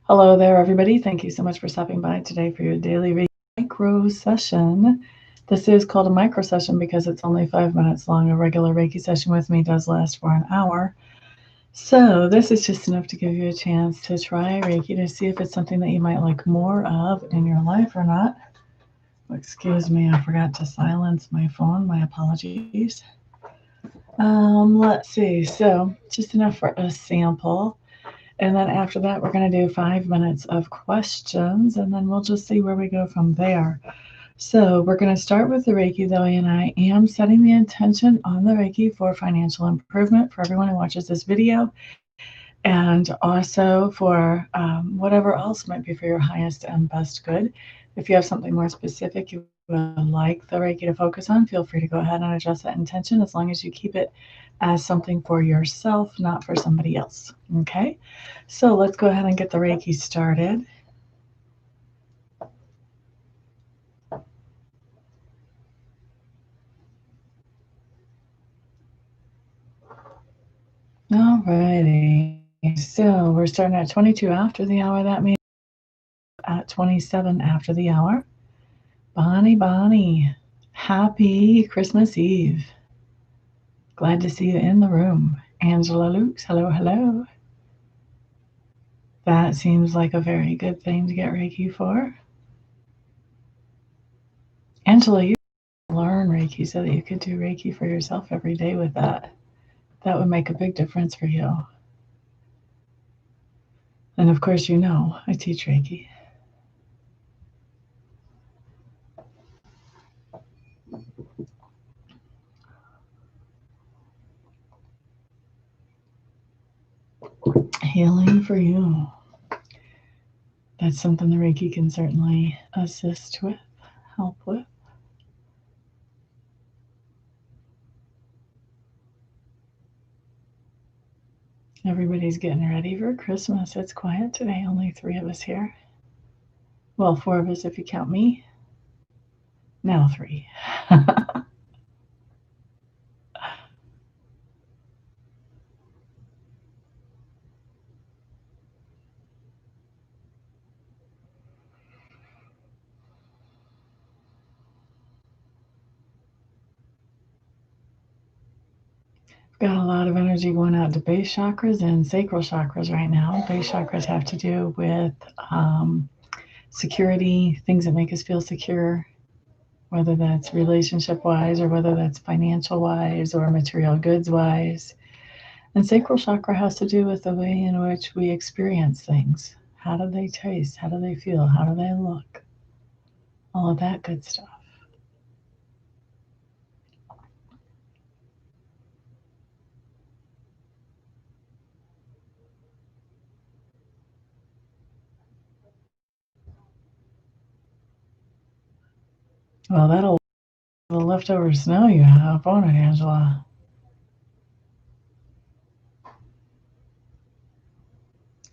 Hello there, everybody. Thank you so much for stopping by today for your daily micro session. This is called a micro session because it's only 5 minutes long. A regular Reiki session with me does last for an hour. So, this is just enough to give you a chance to try Reiki to see if it's something that you might like more of in your life or not. Excuse me, I forgot to silence my phone. My apologies. Let's see. So, just enough for a sample. And then after that, we're going to do 5 minutes of questions, and then we'll just see where we go from there. So we're going to start with the Reiki, though, and I am setting the intention on the Reiki for financial improvement for everyone who watches this video, and also for whatever else might be for your highest and best good. If you have something more specific you would like the Reiki to focus on, feel free to go ahead and adjust that intention as long as you keep it as something for yourself, not for somebody else. Okay? So let's go ahead and get the Reiki started. Alrighty. So we're starting at 22 after the hour. That means at 27 after the hour. Bonnie, happy Christmas Eve. Glad to see you in the room. Angela Lukes, hello. That seems like a very good thing to get Reiki for. Angela, you learn Reiki so that you could do Reiki for yourself every day with that. That would make a big difference for you. And of course, you know, I teach Reiki. Healing for you. That's something the Reiki can certainly assist with, help with. Everybody's getting ready for Christmas. It's quiet today, only 3 of us here. Well, 4 of us if you count me. Now 3. Got a lot of energy going out to base chakras and sacral chakras right now. Base chakras have to do with security, things that make us feel secure, whether that's relationship wise or whether that's financial wise or material goods wise. And sacral chakra has to do with the way in which we experience things. How do they taste? How do they feel? How do they look? All of that good stuff. Well, that'll the leftover snow you have, won't it, Angela?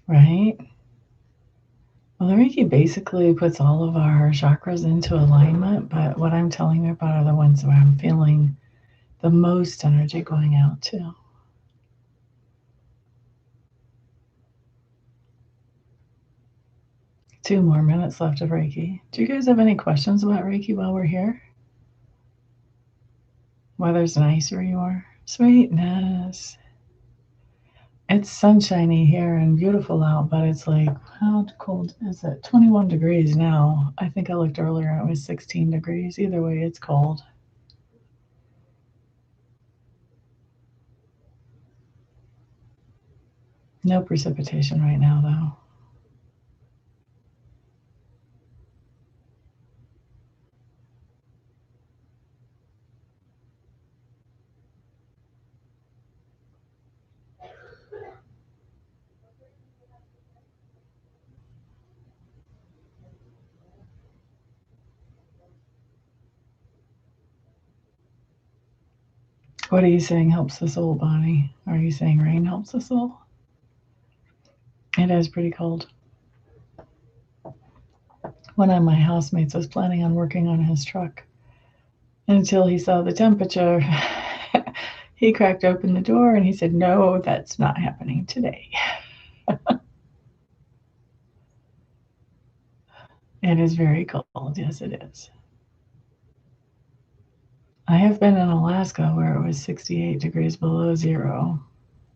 Right? Well, the Reiki basically puts all of our chakras into alignment, but what I'm telling you about are the ones where I'm feeling the most energy going out to. 2 more minutes left of Reiki. Do you guys have any questions about Reiki while we're here? Weather's nice where you are. Sweetness. It's sunshiny here and beautiful out, but it's like, how cold is it? 21 degrees now. I think I looked earlier, it was 16 degrees. Either way, it's cold. No precipitation right now, though. What are you saying helps the soul, Bonnie? Are you saying rain helps the soul? It is pretty cold. One of my housemates was planning on working on his truck until he saw the temperature. He cracked open the door and he said, "No, that's not happening today." It is very cold. Yes, it is. I have been in Alaska where it was 68 degrees below zero.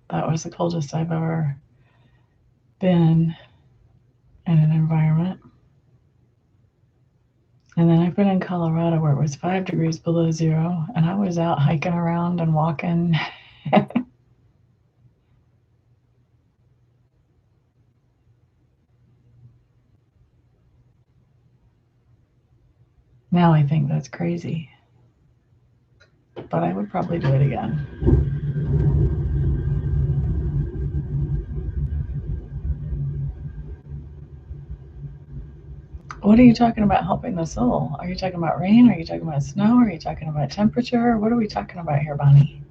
That was the coldest I've ever been in an environment. And then I've been in Colorado where it was 5 degrees below zero, and I was out hiking around and walking. Now I think that's crazy, but I would probably do it again. What are you talking about helping the soul? Are you talking about rain? Are you talking about snow? Are you talking about temperature? What are we talking about here, Bonnie?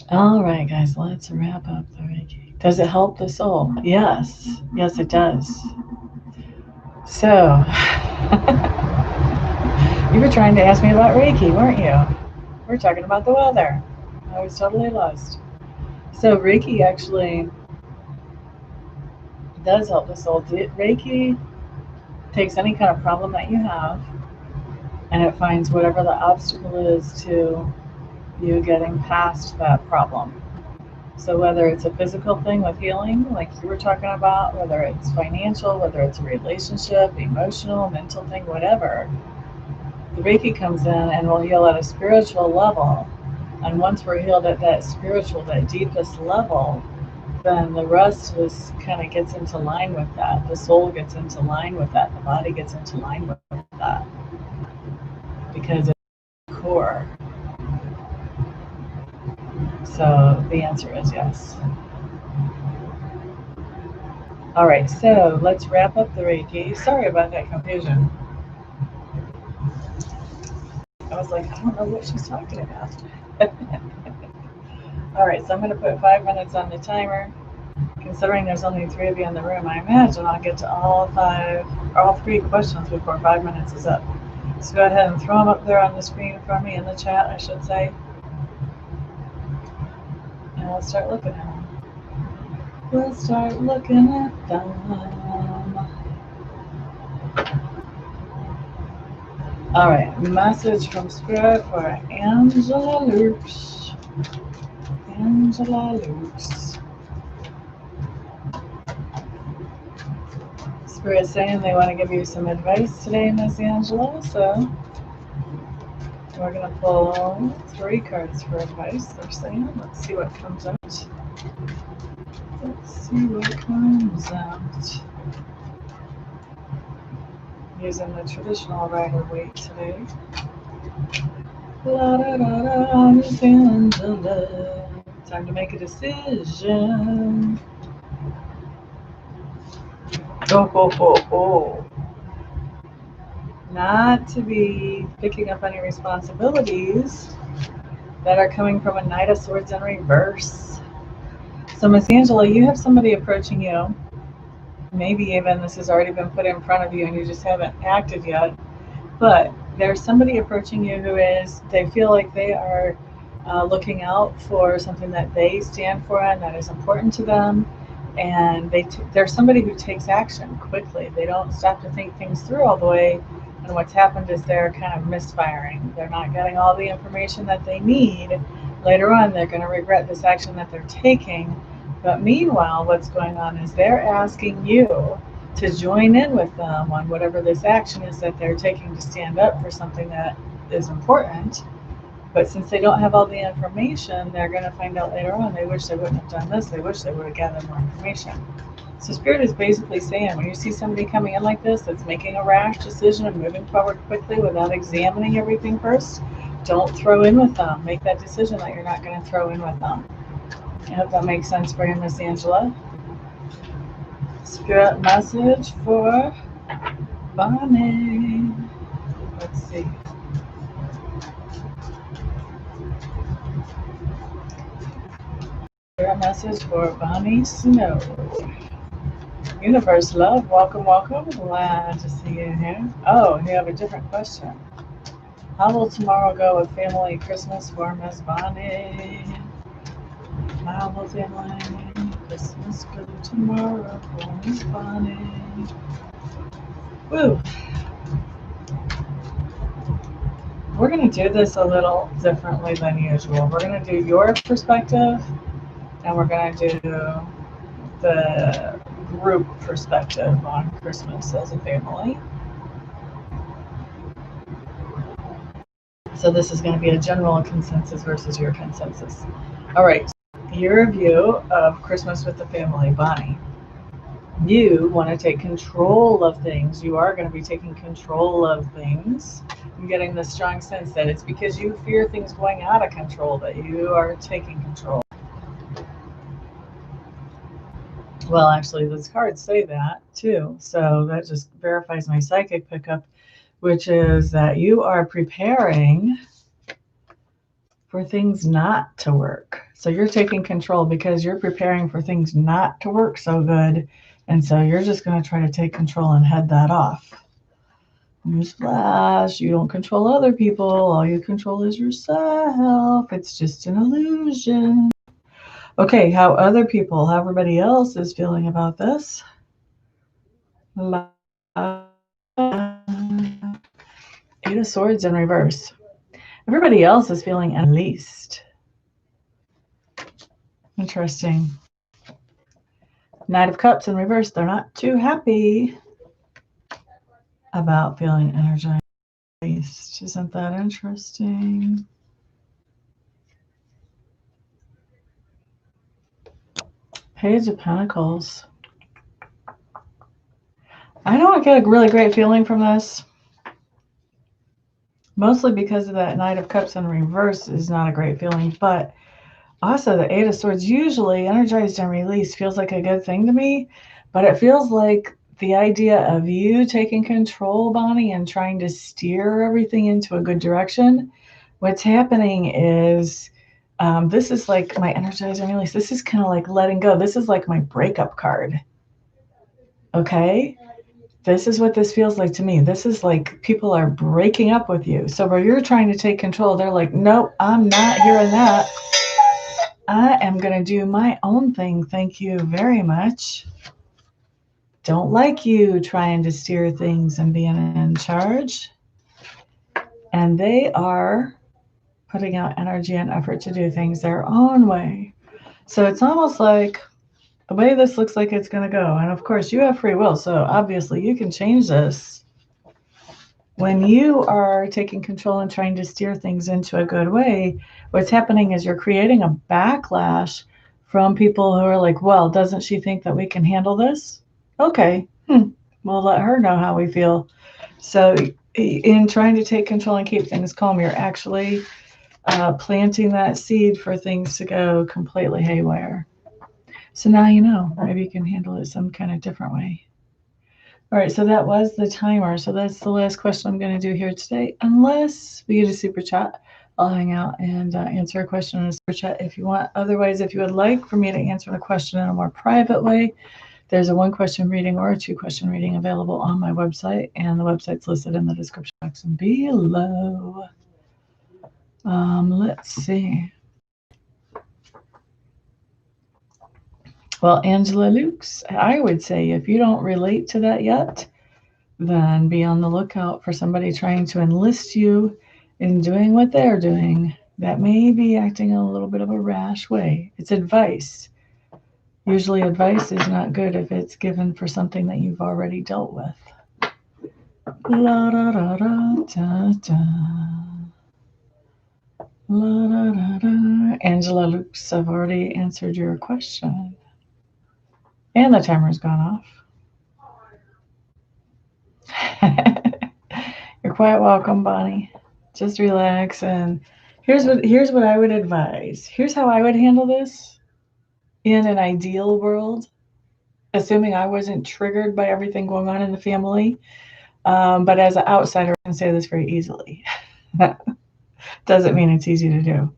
All right, guys, let's wrap up the Reiki. Does it help the soul? Yes. Yes, it does. So, you were trying to ask me about Reiki, weren't you? We're talking about the weather. I was totally lost. So, Reiki actually does help the soul. Reiki takes any kind of problem that you have and it finds whatever the obstacle is to you getting past that problem. So whether it's a physical thing with healing, like you were talking about, whether it's financial, whether it's a relationship, emotional, mental thing, whatever, the Reiki comes in and will heal at a spiritual level. And once we're healed at that spiritual, that deepest level, then the rest just kind of gets into line with that. The soul gets into line with that. The body gets into line with that because it's core. So the answer is yes. All right, so let's wrap up the Reiki. Sorry about that confusion. I was like, I don't know what she's talking about. All right, so I'm going to put 5 minutes on the timer. Considering there's only 3 of you in the room, I imagine I'll get to all 3 questions before 5 minutes is up. So go ahead and throw them up there on the screen for me, in the chat, I should say. And we'll start looking at them. We'll start looking at them. All right, message from Spirit for Angela Lukes. Angela Lukes. Spirit saying they want to give you some advice today, Miss Angela. So we're going to pull 3 cards for advice, they're saying. Let's see what comes out. Let's see what comes out. Using the traditional Rider-Waite today. La da da da, Miss Angela. Time to make a decision. Oh. Not to be picking up any responsibilities that are coming from a Knight of Swords in reverse. So, Miss Angela, you have somebody approaching you. Maybe even this has already been put in front of you and you just haven't acted yet. But there's somebody approaching you who they feel like they are looking out for something that they stand for and that is important to them. And they're somebody who takes action quickly. They don't stop to think things through all the way. And what's happened is they're kind of misfiring. They're not getting all the information that they need. Later on, they're going to regret this action that they're taking. But meanwhile, what's going on is they're asking you to join in with them on whatever this action is that they're taking to stand up for something that is important. But since they don't have all the information, they're going to find out later on they wish they wouldn't have done this. They wish they would have gathered more information. So Spirit is basically saying when you see somebody coming in like this that's making a rash decision and moving forward quickly without examining everything first, don't throw in with them. Make that decision that you're not going to throw in with them. I hope that makes sense for you, Miss Angela. Spirit message for Bonnie. Let's see. Your message for Bonnie Snow. Universe love, welcome, welcome. Glad to see you here. Oh, you have a different question. How will tomorrow go with family Christmas for Miss Bonnie? How will family Christmas go tomorrow for Miss Bonnie? Woo! We're going to do this a little differently than usual. We're going to do your perspective and we're going to do the group perspective on Christmas as a family. So this is going to be a general consensus versus your consensus. All right, your view of Christmas with the family, Bonnie. You want to take control of things. You are going to be taking control of things. I'm getting the strong sense that it's because you fear things going out of control that you are taking control. Well, actually, those cards say that too. So that just verifies my psychic pickup, which is that you are preparing for things not to work. So you're taking control because you're preparing for things not to work so good. And so you're just going to try to take control and head that off. Newsflash, you don't control other people. All you control is yourself. It's just an illusion. Okay, how other people, how everybody else is feeling about this. Eight of Swords in reverse. Everybody else is feeling unleashed. Interesting. Knight of Cups in reverse. They're not too happy about feeling energized. Isn't that interesting? Page of Pentacles. I don't get a really great feeling from this. Mostly because of that Knight of Cups in reverse is not a great feeling. But also the Eight of Swords, usually energized and released, feels like a good thing to me. But it feels like the idea of you taking control, Bonnie, and trying to steer everything into a good direction. What's happening is this is like my energize and release. This is kind of like letting go. This is like my breakup card. Okay? This is what this feels like to me. This is like people are breaking up with you. So where you're trying to take control, they're like, nope, I'm not hearing that. I am going to do my own thing. Thank you very much. Don't like you trying to steer things and being in charge. And they are putting out energy and effort to do things their own way. So it's almost like the way this looks like it's going to go. And of course, you have free will. So obviously, you can change this. When you are taking control and trying to steer things into a good way, what's happening is you're creating a backlash from people who are like, well, doesn't she think that we can handle this? Okay, we'll let her know how we feel. So in trying to take control and keep things calm, you're actually planting that seed for things to go completely haywire. So now you know, maybe you can handle it some kind of different way. All right, so that was the timer. So that's the last question I'm going to do here today. Unless we get a super chat, I'll hang out and answer a question in a super chat if you want. Otherwise, if you would like for me to answer a question in a more private way, there's a 1-question reading or a 2-question reading available on my website, and the website's listed in the description box below. Let's see. Well, Angela Lukes, I would say if you don't relate to that yet, then be on the lookout for somebody trying to enlist you in doing what they're doing that may be acting in a little bit of a rash way. It's advice. Usually advice is not good if it's given for something that you've already dealt with. La da da da da da. La da da da. Angela Lukes, I've already answered your question. And the timer's gone off. You're quite welcome, Bonnie. Just relax, and here's what I would advise. Here's how I would handle this in an ideal world, assuming I wasn't triggered by everything going on in the family. But as an outsider, I can say this very easily. Doesn't mean it's easy to do.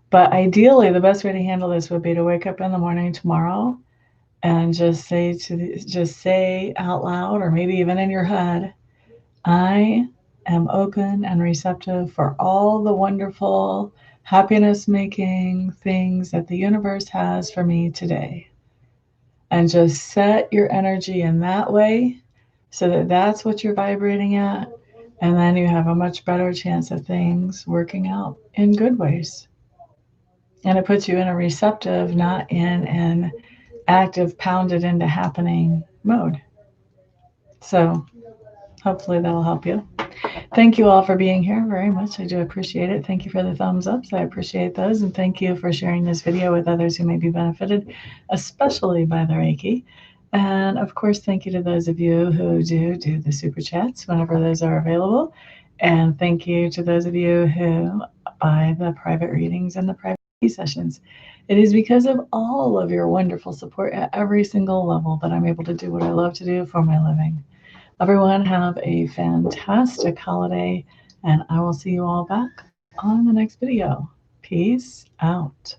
But ideally, the best way to handle this would be to wake up in the morning tomorrow and just say out loud, or maybe even in your head, I am open and receptive for all the wonderful happiness making things that the universe has for me today. And just set your energy in that way so that that's what you're vibrating at. And then you have a much better chance of things working out in good ways. And it puts you in a receptive, not in an active, pounded into happening mode. So hopefully that'll help you. Thank you all for being here very much. I do appreciate it. Thank you for the thumbs ups. I appreciate those. And thank you for sharing this video with others who may be benefited, especially by the Reiki. And of course, thank you to those of you who do the super chats whenever those are available. And thank you to those of you who buy the private readings and the private sessions. It is because of all of your wonderful support at every single level that I'm able to do what I love to do for my living. Everyone have a fantastic holiday, and I will see you all back on the next video. Peace out.